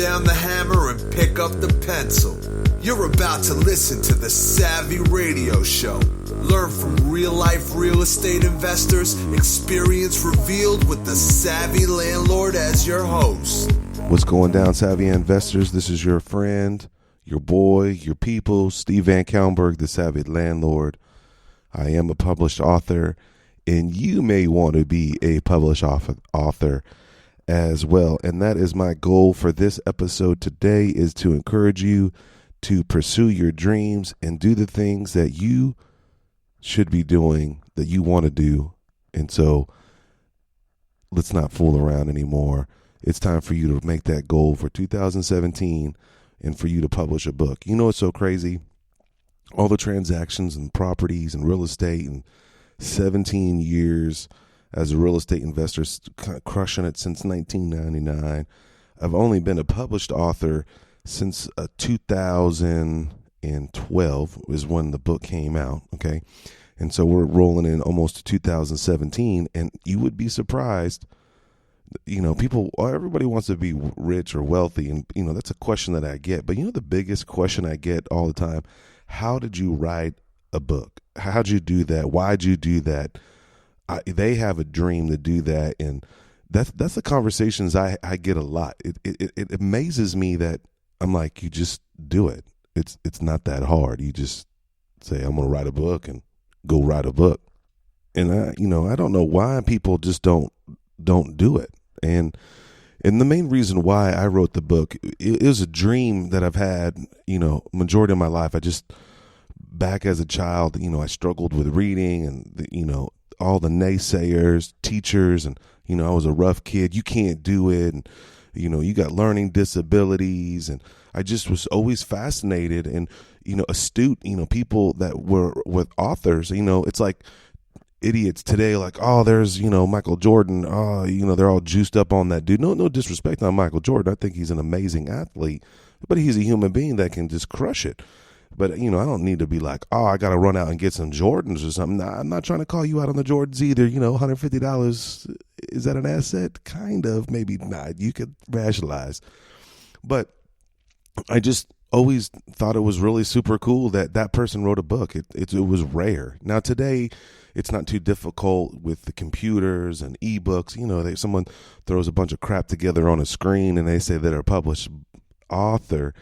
down the hammer and pick up the pencil. You're about to listen to the Savvy Radio Show. Learn from real-life real estate investors, experience revealed with the Savvy Landlord as your host. What's going down, Savvy Investors? This is your friend, your boy, your people, Steve Van Calbert, the Savvy Landlord. I am a published author, and you may want to be a published author as well. And that is my goal for this episode today, is to encourage you to pursue your dreams and do the things that you should be doing, that you want to do. And so let's not fool around anymore. It's time for you to make that goal for 2017 and for you to publish a book. You know what's so crazy? All the transactions and properties and real estate and 17 years as a real estate investor, crushing it since 1999. I've only been a published author since 2012 is when the book came out, okay? And so we're rolling in almost to 2017, and you would be surprised. You know, everybody wants to be rich or wealthy, and, you know, that's a question that I get. But, you know, the biggest question I get all the time, how did you write a book? How'd you do that? Why'd you do that? They have a dream to do that, and that's the conversations I get a lot. It amazes me that I'm like, you just do it. It's not that hard. You just say, I'm going to write a book, and go write a book. And I don't know why people just don't do it. And the main reason why I wrote the book, it was a dream that I've had, majority of my life. Back as a child, I struggled with reading and, all the naysayers, teachers, and, I was a rough kid. You can't do it. And, you got learning disabilities. And I just was always fascinated and, astute, people that were with authors, it's like idiots today, like, oh, there's, Michael Jordan. Oh, they're all juiced up on that dude. No disrespect on Michael Jordan. I think he's an amazing athlete, but he's a human being that can just crush it. But, I don't need to be like, oh, I got to run out and get some Jordans or something. I'm not trying to call you out on the Jordans either. $150, is that an asset? Kind of, maybe not. You could rationalize. But I just always thought it was really super cool that person wrote a book. It was rare. Now, today, it's not too difficult with the computers and ebooks. Someone throws a bunch of crap together on a screen and they say they're a published author.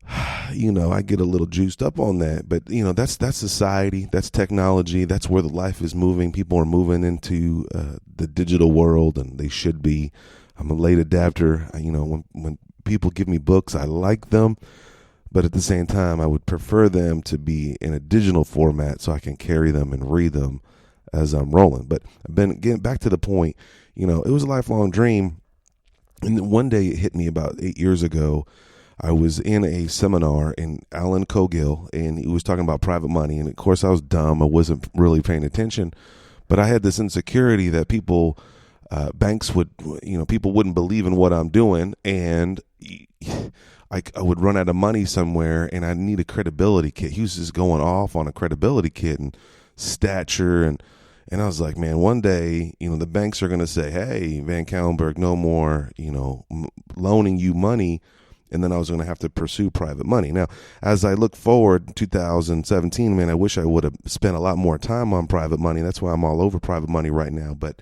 I get a little juiced up on that, but that's society, that's technology, that's where the life is moving. People are moving into the digital world, and they should be. I'm a late adapter. When people give me books, I like them, but at the same time, I would prefer them to be in a digital format so I can carry them and read them as I'm rolling. But I've been getting back to the point. It was a lifelong dream, and then one day it hit me about 8 years ago. I was in a seminar in Alan Cogill, and he was talking about private money. And of course, I was dumb. I wasn't really paying attention, but I had this insecurity that banks would, people wouldn't believe in what I'm doing. And I would run out of money somewhere, and I need a credibility kit. He was just going off on a credibility kit and stature. And I was like, man, one day, the banks are going to say, hey, Van Calbert, no more, loaning you money. And then I was going to have to pursue private money. Now, as I look forward, 2017, man, I wish I would have spent a lot more time on private money. That's why I'm all over private money right now. But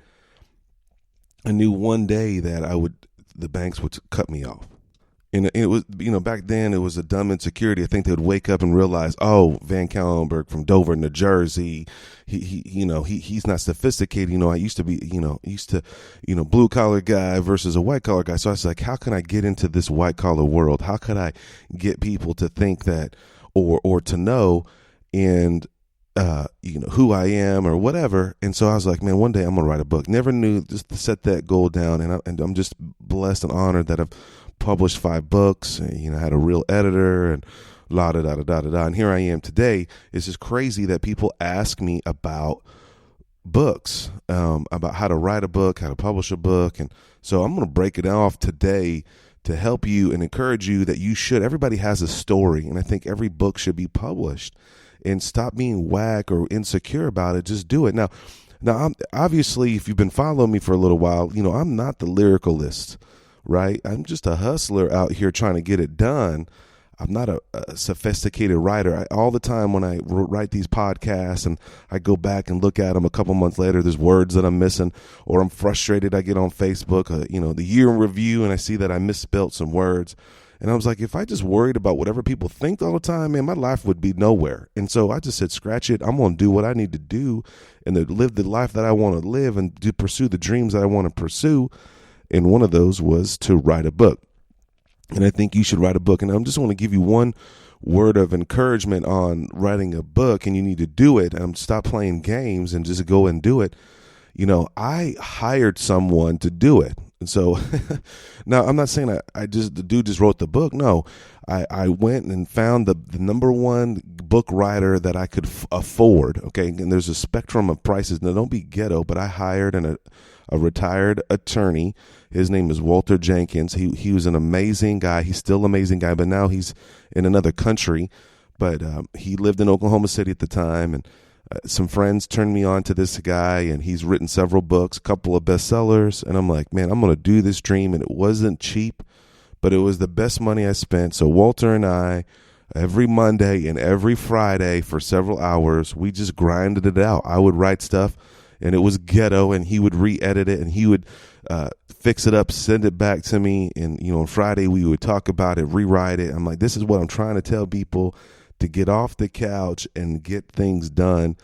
I knew one day that the banks would cut me off. And it was, back then it was a dumb insecurity. I think they would wake up and realize, oh, Van Calbert from Dover, New Jersey, he's not sophisticated. I used to be, blue collar guy versus a white collar guy. So I was like, how can I get into this white collar world? How could I get people to think that, or to know, and who I am or whatever. And so I was like, man, one day I'm gonna write a book. Never knew, just to set that goal down, and I'm just blessed and honored that I've published 5 books, and, had a real editor and la-da-da-da-da-da. And here I am today. It's just crazy that people ask me about books, about how to write a book, how to publish a book. And so I'm going to break it off today to help you and encourage you that you should. Everybody has a story, and I think every book should be published. And stop being whack or insecure about it. Just do it. Now, obviously, if you've been following me for a little while, I'm not the lyricalist. right? I'm just a hustler out here trying to get it done. I'm not a sophisticated writer. All the time when I write these podcasts and I go back and look at them a couple months later, there's words that I'm missing, or I'm frustrated. I get on Facebook, the year in review, and I see that I misspelled some words. And I was like, if I just worried about whatever people think all the time, man, my life would be nowhere. And so I just said, scratch it. I'm going to do what I need to do and to live the life that I want to live and to pursue the dreams that I want to pursue. And one of those was to write a book. And I think you should write a book. And I just want to give you one word of encouragement on writing a book, and you need to do it. Stop playing games and just go and do it. I hired someone to do it. And so now I'm not saying the dude just wrote the book. No, I went and found the number one book writer that I could afford. Okay. And there's a spectrum of prices. Now don't be ghetto, but I hired a retired attorney. His name is Walter Jenkins. He was an amazing guy. He's still an amazing guy, but now he's in another country. But he lived in Oklahoma City at the time, and some friends turned me on to this guy, and he's written several books, a couple of bestsellers. And I'm like, man, I'm going to do this dream. And it wasn't cheap, but it was the best money I spent. So Walter and I, every Monday and every Friday for several hours, we just grinded it out. I would write stuff, and it was ghetto, and he would re-edit it, and he would fix it up, send it back to me. And, on Friday we would talk about it, rewrite it. I'm like, this is what I'm trying to tell people, to get off the couch and get things done.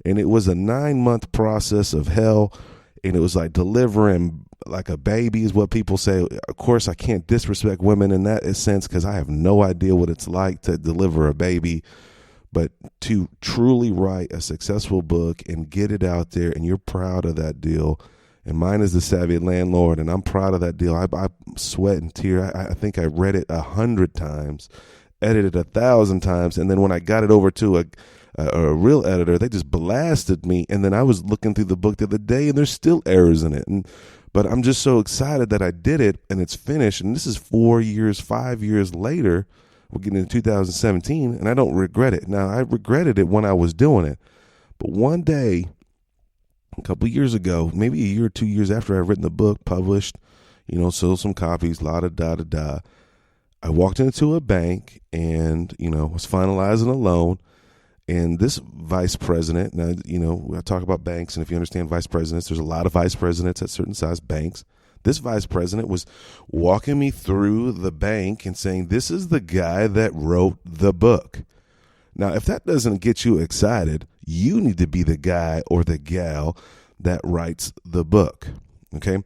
And it was a 9-month process of hell. And it was like delivering like a baby is what people say. Of course, I can't disrespect women in that sense, because I have no idea what it's like to deliver a baby. But to truly write a successful book and get it out there, and you're proud of that deal. And mine is The Savvy Landlord, and I'm proud of that deal. I sweat and tear. I think I read it 100 times, edited 1,000 times, and then when I got it over to a real editor, they just blasted me. And then I was looking through the book the other day, and there's still errors in it. But I'm just so excited that I did it, and it's finished. And this is 5 years later. We're getting into 2017, and I don't regret it. Now, I regretted it when I was doing it. But one day, a couple years ago, maybe a year or 2 years after I'd written the book, published, sold some copies, la-da-da-da-da, I walked into a bank and, was finalizing a loan. And this vice president, now, I talk about banks, and if you understand vice presidents, there's a lot of vice presidents at certain size banks. This vice president was walking me through the bank and saying, this is the guy that wrote the book. Now, if that doesn't get you excited, you need to be the guy or the gal that writes the book. Okay.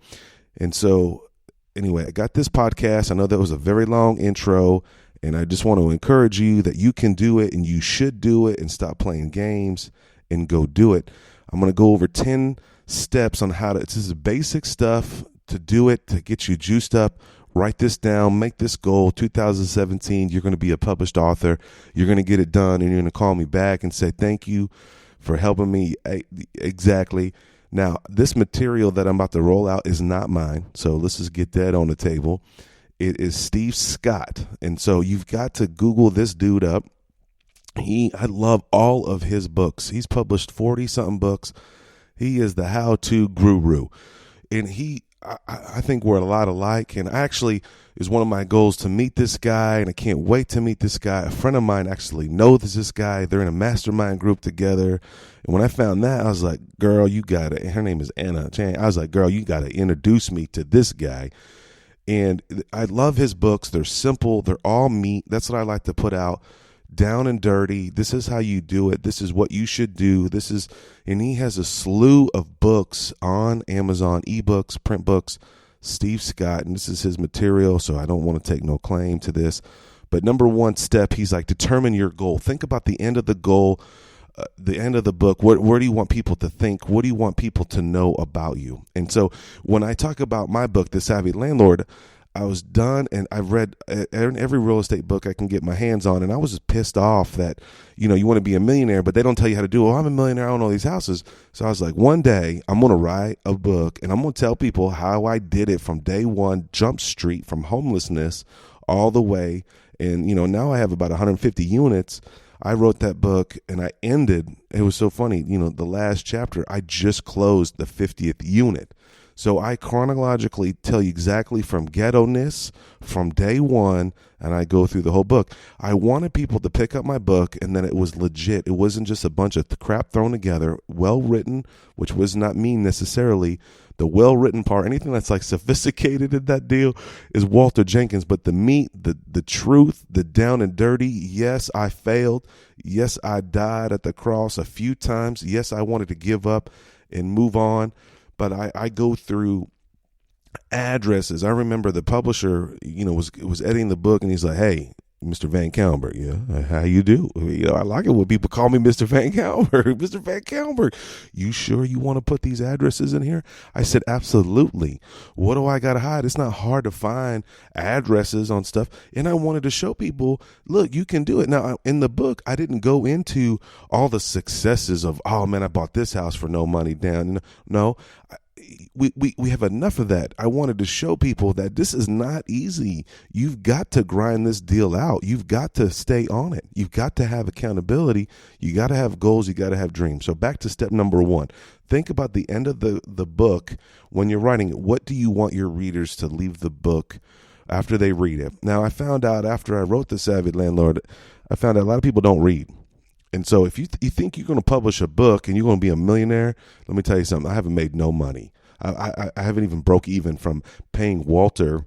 And so anyway, I got this podcast. I know that was a very long intro, and I just want to encourage you that you can do it, and you should do it, and stop playing games and go do it. I'm going to go over 10 steps on how to, this is basic stuff to do it, to get you juiced up. Write this down, make this goal. 2017, you're going to be a published author. You're going to get it done, and you're going to call me back and say, thank you for helping me. Exactly. Now, this material that I'm about to roll out is not mine. So let's just get that on the table. It is Steve Scott. And so you've got to Google this dude up. I love all of his books. He's published 40-something books. He is the how-to guru. And I think we're a lot alike, and actually is one of my goals to meet this guy, and I can't wait to meet this guy. A friend of mine actually knows this guy. They're in a mastermind group together, and when I found that, I was like, girl, you gotta, her name is Anna Chan. I was like, girl, you gotta introduce me to this guy. And I love his books. They're simple. They're all meat. That's what I like to put out. Down and dirty. This is how you do it. This is what you should do. And he has a slew of books on Amazon, ebooks, print books, Steve Scott, and this is his material, so I don't want to take no claim to this. But number one step, he's like, determine your goal. Think about the end of the goal, the end of the book. Where do you want people to think? What do you want people to know about you? And so when I talk about my book, The Savvy Landlord, I was done, and I've read every real estate book I can get my hands on, and I was just pissed off that, you want to be a millionaire, but they don't tell you how to do it. Oh, I'm a millionaire, I own all these houses. So I was like, one day I'm going to write a book, and I'm going to tell people how I did it from day one, Jump Street, from homelessness all the way. And, now I have about 150 units. I wrote that book, and I ended, it was so funny, the last chapter, I just closed the 50th unit. So I chronologically tell you exactly from ghetto-ness, from day one, and I go through the whole book. I wanted people to pick up my book and then it was legit. It wasn't just a bunch of crap thrown together, well-written, which was not me necessarily. The well-written part, anything that's like sophisticated in that deal is Walter Jenkins. But the meat, the truth, the down and dirty, yes, I failed. Yes, I died at the cross a few times. Yes, I wanted to give up and move on. But I go through addresses. I remember the publisher, was editing the book, and he's like, "Hey, Mr. Van Calbert, yeah, how you do? I like it when people call me Mr. Van Calbert. Mr. Van Calbert, you sure you want to put these addresses in here?" I said, "Absolutely. What do I got to hide? It's not hard to find addresses on stuff." And I wanted to show people, look, you can do it. Now, in the book, I didn't go into all the successes of, oh man, I bought this house for no money down. No, we have enough of that. I wanted to show people that this is not easy. You've got to grind this deal out. You've got to stay on it. You've got to have accountability. You got to have goals. You got to have dreams. So back to step number one. Think about the end of the book when you're writing it. What do you want your readers to leave the book after they read it? Now, I found out after I wrote The Savvy Landlord, I found out a lot of people don't read. And so if you think you're going to publish a book and you're going to be a millionaire, let me tell you something. I haven't made no money. I haven't even broke even from paying Walter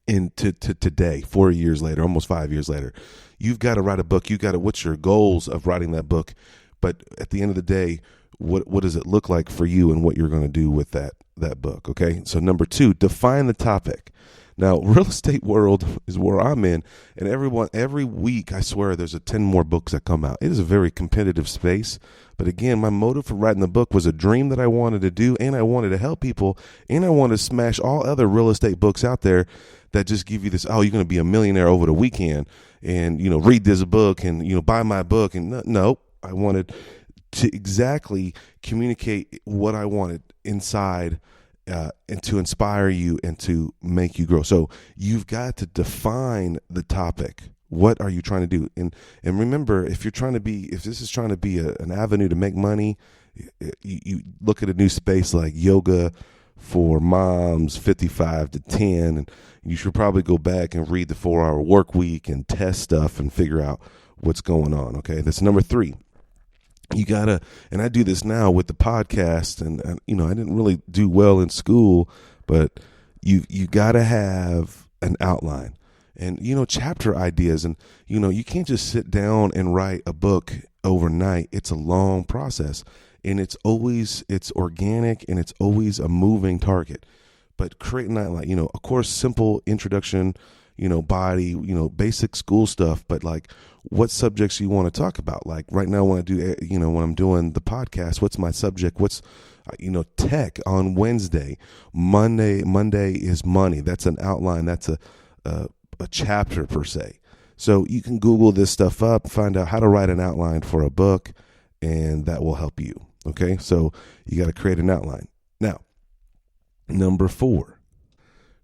into today, 4 years later, almost 5 years later. You've got to write a book. What's your goals of writing that book? But at the end of the day, what does it look like for you and what you're going to do with that book? Okay. So number two, define the topic. Now, real estate world is where I'm in, and every week, I swear, there's 10 more books that come out. It is a very competitive space, but again, my motive for writing the book was a dream that I wanted to do, and I wanted to help people, and I wanted to smash all other real estate books out there that just give you this, oh, you're going to be a millionaire over the weekend, and, read this book, and, buy my book, and no, I wanted to exactly communicate what I wanted inside and to inspire you and to make you grow. So you've got to define the topic. What are you trying to do? And remember, if this is trying to be an avenue to make money, you look at a new space like yoga for moms 55 to 10, and you should probably go back and read the 4-Hour Work Week and test stuff and figure out what's going on. Okay, that's number three. You gotta, and I do this now with the podcast, and I didn't really do well in school, but you gotta have an outline and chapter ideas, and you can't just sit down and write a book overnight. It's a long process, and it's organic, and it's always a moving target. But creating that, like, of course, simple introduction, body, basic school stuff, but like what subjects you want to talk about. Like right now when I do, when I'm doing the podcast, what's my subject? What's, tech on Wednesday, Monday is money. That's an outline. That's a chapter per se. So you can Google this stuff up, find out how to write an outline for a book, and that will help you. Okay. So you got to create an outline. Now, number 4,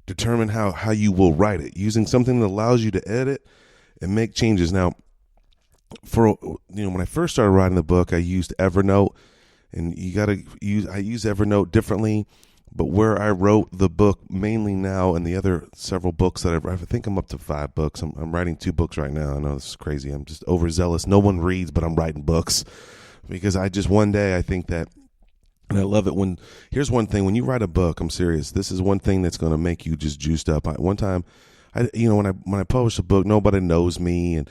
determine how you will write it using something that allows you to edit and make changes. Now, when I first started writing the book, I used Evernote, and I use Evernote differently, but where I wrote the book mainly now, and the other several books that I think I'm up to 5 books. I'm writing 2 books right now. I know this is crazy. I'm just overzealous. No one reads, but I'm writing books because one day I think that, and I love it here's one thing, when you write a book, I'm serious. This is one thing that's going to make you just juiced up. One time, when I publish a book, nobody knows me, and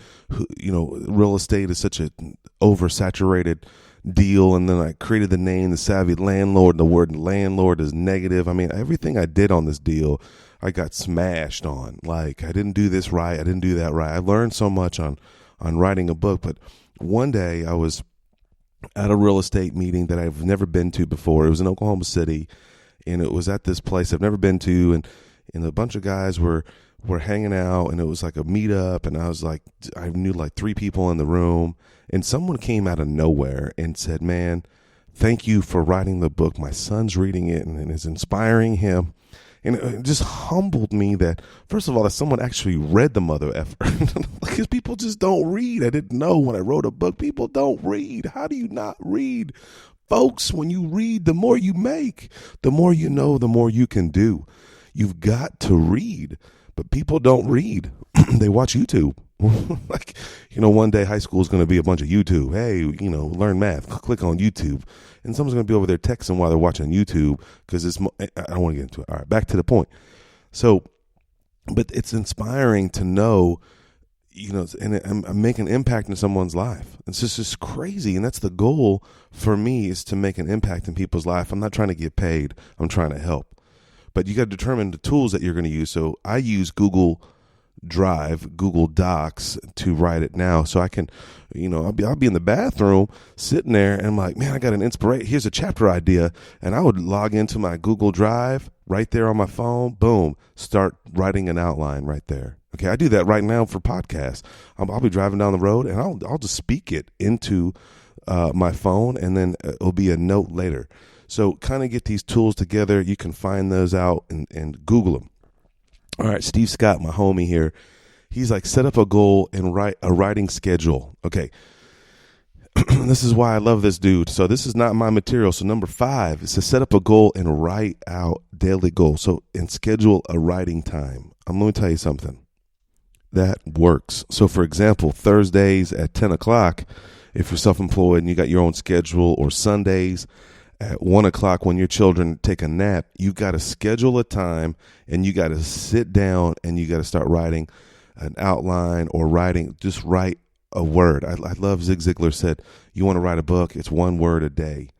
real estate is such a oversaturated deal. And then I created the name, The Savvy Landlord. The word landlord is negative. I mean, everything I did on this deal, I got smashed on. Like, I didn't do this right. I didn't do that right. I learned so much on writing a book. But one day I was at a real estate meeting that I've never been to before. It was in Oklahoma City, and it was at this place I've never been to, and a bunch of guys were hanging out, and it was like a meetup, and I knew like 3 people in the room, and someone came out of nowhere and said, "Man, thank you for writing the book. My son's reading it, and it's inspiring him." And it just humbled me that, first of all, that someone actually read the mother effer. Because people just don't read. I didn't know when I wrote a book, people don't read. How do you not read? Folks, when you read, the more you make, the more you know, the more you can do. You've got to read, but people don't read. They watch YouTube. Like, one day high school is going to be a bunch of YouTube. Hey, learn math. Click on YouTube. And someone's going to be over there texting while they're watching YouTube because I don't want to get into it. All right, back to the point. So, but it's inspiring to know, and I'm making an impact in someone's life. It's just crazy. And that's the goal for me, is to make an impact in people's life. I'm not trying to get paid. I'm trying to help. But you got to determine the tools that you're going to use. So I use Google Drive, Google Docs to write it now. So I can, I'll be in the bathroom sitting there and I'm like, man, I got an inspiration. Here's a chapter idea. And I would log into my Google Drive right there on my phone. Boom. Start writing an outline right there. Okay. I do that right now for podcasts. I'll be driving down the road and I'll just speak it into my phone, and then it'll be a note later. So kind of get these tools together. You can find those out and Google them. All right, Steve Scott, my homie here, he's like, set up a goal and write a writing schedule. Okay, this is why I love this dude. So this is not my material. So number 5 is to set up a goal and write out daily goals. So and schedule a writing time. I'm going to tell you something that works. So for example, Thursdays at 10 o'clock, if you're self-employed and you got your own schedule, or Sundays at 1 o'clock when your children take a nap, you got to schedule a time and you got to sit down and you got to start writing an outline, or just write a word. I love Zig Ziglar said, you want to write a book, it's one word a day.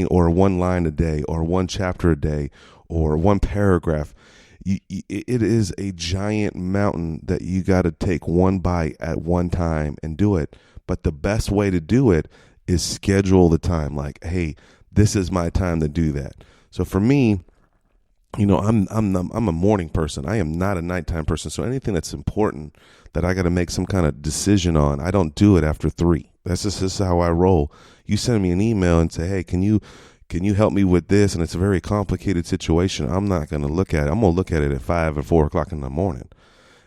Or one line a day, or one chapter a day, or one paragraph. It is a giant mountain that you got to take one bite at one time and do it. But the best way to do it is schedule the time. Like, hey, this is my time to do that. So for me, I'm a morning person. I am not a nighttime person. So anything that's important that I got to make some kind of decision on, I don't do it after 3. That's just how I roll. You send me an email and say, hey, can you help me with this? And it's a very complicated situation. I'm not going to look at it. I'm going to look at it at 5 or 4 o'clock in the morning.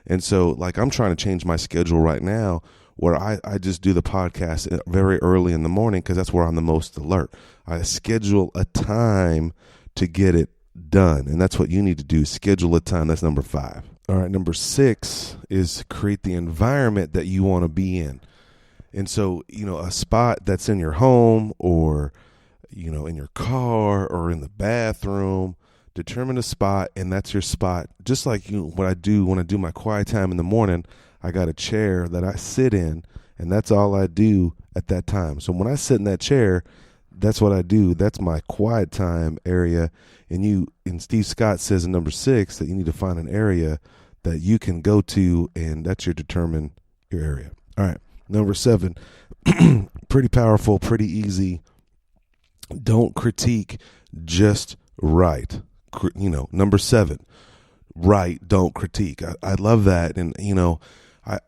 And so like, I'm trying to change my schedule right now, where I just do the podcast very early in the morning, because that's where I'm the most alert. I schedule a time to get it done. And that's what you need to do. Schedule a time. That's number 5. All right. Number 6 is create the environment that you want to be in. And so, a spot that's in your home, or, in your car, or in the bathroom, determine a spot, and that's your spot. Just like what I do when I do my quiet time in the morning, I got a chair that I sit in, and that's all I do at that time. So when I sit in that chair, that's what I do. That's my quiet time area. And Steve Scott says in number 6 that you need to find an area that you can go to, and that's your area. All right. Number 7, pretty powerful, pretty easy. Don't critique, just write. Number 7, write, don't critique. I love that. And,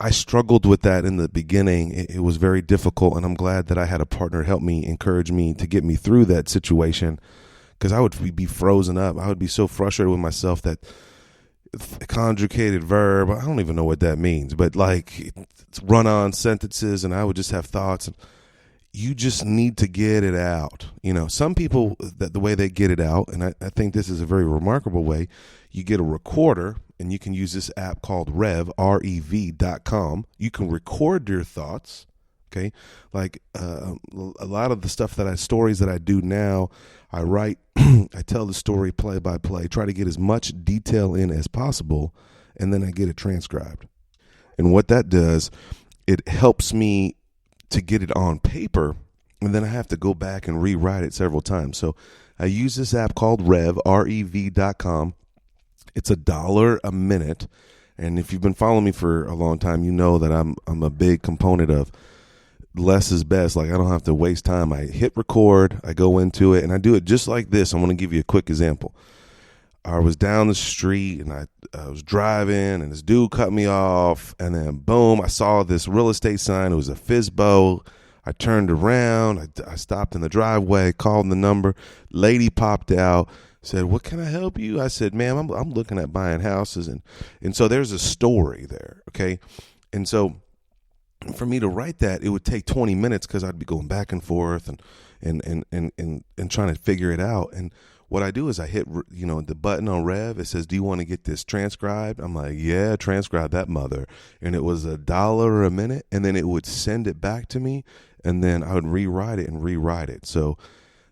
I struggled with that in the beginning. It was very difficult, and I'm glad that I had a partner help me, encourage me to get me through that situation, because I would be frozen up. I would be so frustrated with myself that conjugated verb, I don't even know what that means, but like it's run-on sentences, and I would just have thoughts. You just need to get it out. Some people, that the way they get it out, and I think this is a very remarkable way, you get a recorder, and you can use this app called REV.com. You can record your thoughts. Okay. Like a lot of the stuff stories that I do now, I write, I tell the story play by play, try to get as much detail in as possible, and then I get it transcribed. And what that does, it helps me to get it on paper, and then I have to go back and rewrite it several times. So I use this app called REV.com. It's $1 a minute. And if you've been following me for a long time, you know that I'm a big component of less is best. Like, I don't have to waste time. I hit record, I go into it, and I do it just like this. I'm going to give you a quick example. I was down the street, and I was driving, and this dude cut me off, and then boom, I saw this real estate sign. It was a FSBO. I turned around, I stopped in the driveway, called the number. Lady popped out, said, "What can I help you?" I said, "Ma'am, I'm looking at buying houses." And so there's a story there, okay? And so for me to write that, it would take 20 minutes because I'd be going back and forth and trying to figure it out. And what I do is I hit, the button on Rev. It says, do you want to get this transcribed? I'm like, yeah, transcribe that mother. And it was $1 a minute. And then it would send it back to me. And then I would rewrite it. So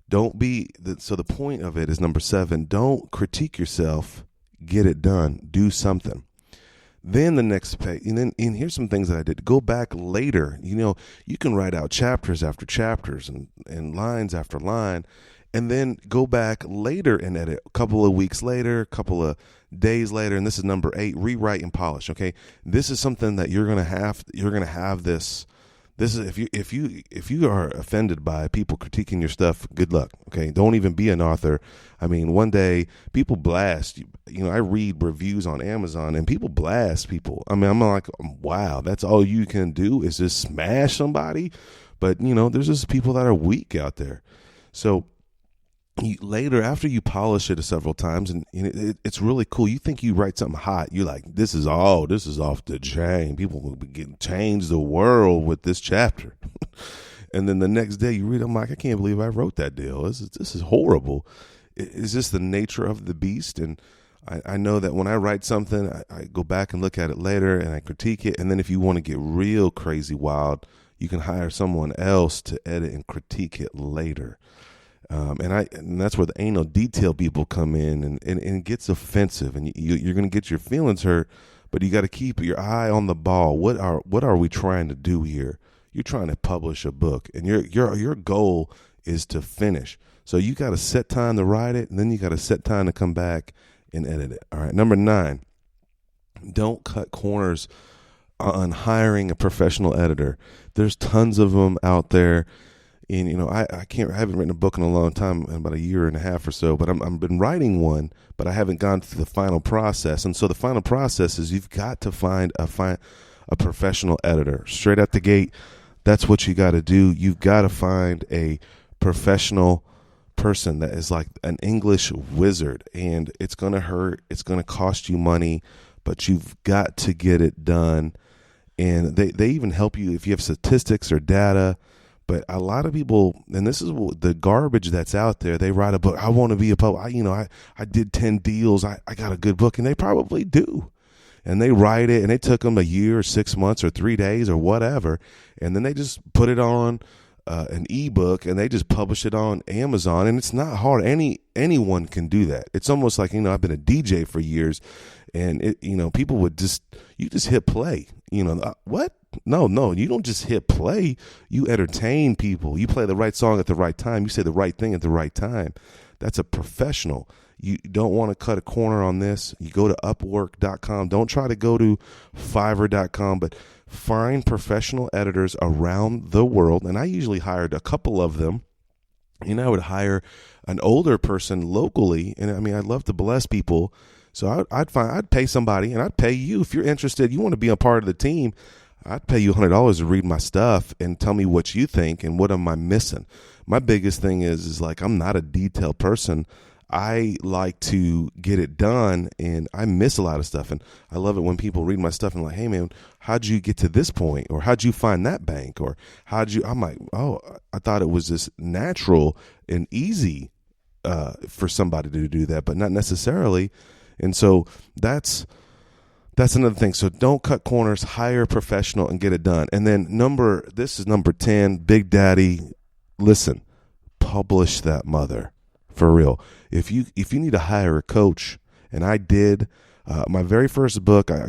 the point of it is number 7, don't critique yourself, get it done, do something. Then the next page, and here's some things that I did. Go back later. You can write out chapters after chapters and lines after line, and then go back later and edit. A couple of weeks later, a couple of days later, and this is number 8, rewrite and polish. Okay, this is something that you're gonna have this. This is if you are offended by people critiquing your stuff, good luck. Okay, don't even be an author. I mean, one day people blast. I read reviews on Amazon and people blast people. I mean, I'm like, wow, that's all you can do is just smash somebody. But there's just people that are weak out there. So later, after you polish it several times, and it's really cool. You think you write something hot. You're like, this is off the chain. People will change the world with this chapter. And then the next day you read, I'm like, I can't believe I wrote that deal. This is horrible. It's just the nature of the beast. And I know that when I write something, I go back and look at it later and I critique it. And then if you want to get real crazy wild, you can hire someone else to edit and critique it later. And that's where the anal detail people come in, and it gets offensive, and you're going to get your feelings hurt, but you got to keep your eye on the ball. What are we trying to do here? You're trying to publish a book, and your goal is to finish. So you got to set time to write it, and then you got to set time to come back and edit it. All right. Number 9, don't cut corners on hiring a professional editor. There's tons of them out there. And, I haven't written a book in a long time, in about a year and a half or so, but I've been writing one, but I haven't gone through the final process. And so the final process is you've got to find a professional editor. Straight out the gate, that's what you got to do. You've got to find a professional person that is like an English wizard, and it's going to hurt. It's going to cost you money, but you've got to get it done. And they even help you if you have statistics or data. But a lot of people, and this is the garbage that's out there, they write a book. I want to be a publisher. I did 10 deals. I got a good book, and they probably do. And they write it, and it took them a year or 6 months or 3 days or whatever. And then they just put it on an ebook, and they just publish it on Amazon. And it's not hard. Anyone can do that. It's almost like, I've been a DJ for years, and people would you just hit play. What? No, you don't just hit play. You entertain people. You play the right song at the right time. You say the right thing at the right time. That's a professional. You don't want to cut a corner on this. You go to Upwork.com. Don't try to go to Fiverr.com, but find professional editors around the world. And I usually hired a couple of them. And I would hire an older person locally. And I'd love to bless people. So I'd pay somebody, and I'd pay you if you're interested. You want to be a part of the team. I'd pay you $100 to read my stuff and tell me what you think and what am I missing. My biggest thing is like, I'm not a detailed person. I like to get it done, and I miss a lot of stuff. And I love it when people read my stuff and like, hey man, how'd you get to this point? Or how'd you find that bank? Or I'm like, oh, I thought it was just natural and easy for somebody to do that, but not necessarily. And so that's another thing. So don't cut corners, hire a professional and get it done. And then this is number 10, Big Daddy. Listen, publish that mother for real. If you need to hire a coach, and I did, my very first book, I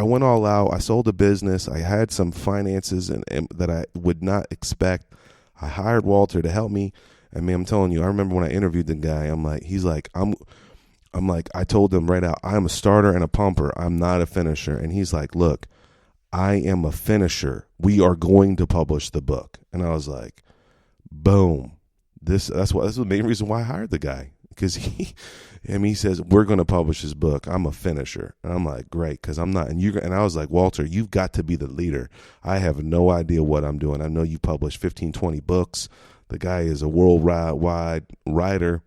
went all out. I sold a business. I had some finances and that I would not expect. I hired Walter to help me. I'm telling you, I remember when I interviewed the guy, I told him right out, I'm a starter and a pumper. I'm not a finisher. And he's like, look, I am a finisher. We are going to publish the book. And I was like, boom. That's the main reason why I hired the guy. Because he says, we're going to publish his book. I'm a finisher. And I'm like, great, because I'm not. And I was like, Walter, you've got to be the leader. I have no idea what I'm doing. I know you published 15, 20 books. The guy is a worldwide writer.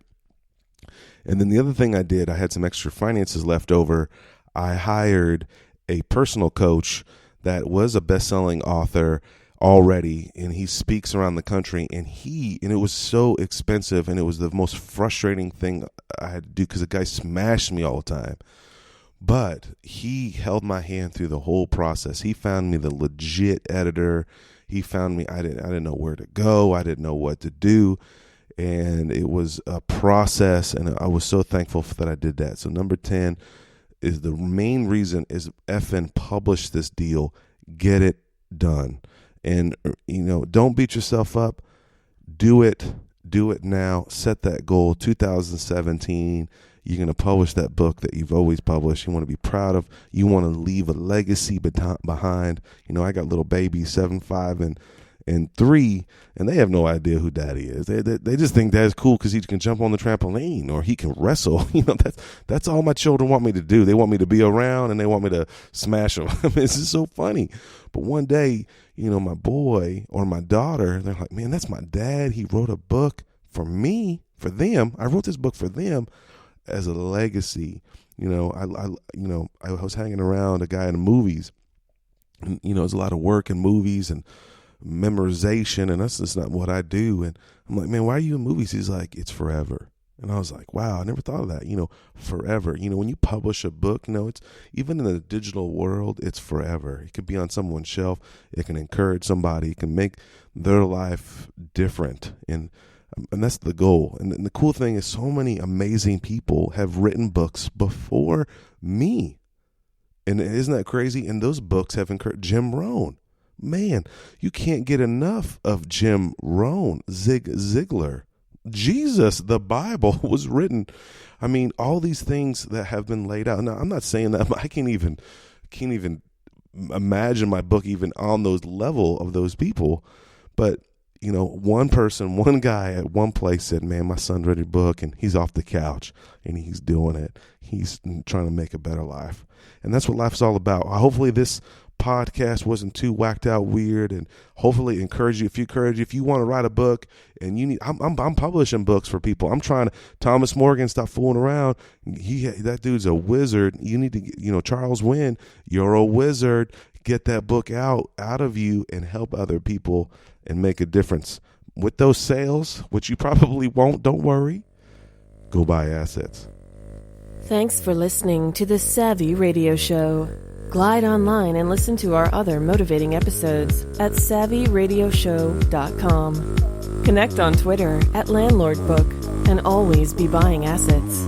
And then the other thing I did, I had some extra finances left over. I hired a personal coach that was a best-selling author already, and he speaks around the country, and it was so expensive, and it was the most frustrating thing I had to do because the guy smashed me all the time. But he held my hand through the whole process. He found me the legit editor. He found me. I didn't know where to go. I didn't know what to do. And it was a process, and I was so thankful that I did that. So number 10 is the main reason is FN published this deal. Get it done. And, don't beat yourself up. Do it. Do it now. Set that goal. 2017. You're going to publish that book that you've always published. You want to be proud of. You want to leave a legacy behind. I got little babies, 7, 5, and 3, and they have no idea who Daddy is. They just think Dad's cool because he can jump on the trampoline or he can wrestle. That's all my children want me to do. They want me to be around and they want me to smash them. This is so funny. But one day, my boy or my daughter, they're like, man, that's my dad. He wrote a book for them. I wrote this book for them as a legacy. I was hanging around a guy in the movies, and there's a lot of work in movies and memorization, and that's just not what I do. And I'm like, man, why are you in movies? He's like, it's forever. And I was like, wow, I never thought of that. Forever. When you publish a book, it's even in the digital world, it's forever. It could be on someone's shelf. It can encourage somebody. It can make their life different. And that's the goal. And the cool thing is so many amazing people have written books before me. And isn't that crazy? And those books have encouraged Jim Rohn. Man, you can't get enough of Jim Rohn, Zig Ziglar. Jesus, the Bible was written. I mean, all these things that have been laid out. Now, I'm not saying that I can't even imagine my book even on those level of those people. But one person, one guy at one place said, man, my son's ready to book, and he's off the couch and he's doing it. He's trying to make a better life. And that's what life's all about. Hopefully this podcast wasn't too whacked out weird, and hopefully encourage you. If you want to write a book and I'm publishing books for people. I'm trying to, Thomas Morgan, stop fooling around. That dude's a wizard. You need to, Charles Wynn, you're a wizard. Get that book out of you and help other people and make a difference with those sales, which you probably won't. Don't worry. Go buy assets. Thanks for listening to the Savvy Radio Show. Glide online and listen to our other motivating episodes at savvyradioshow.com. Connect on Twitter at LandlordBook, and always be buying assets.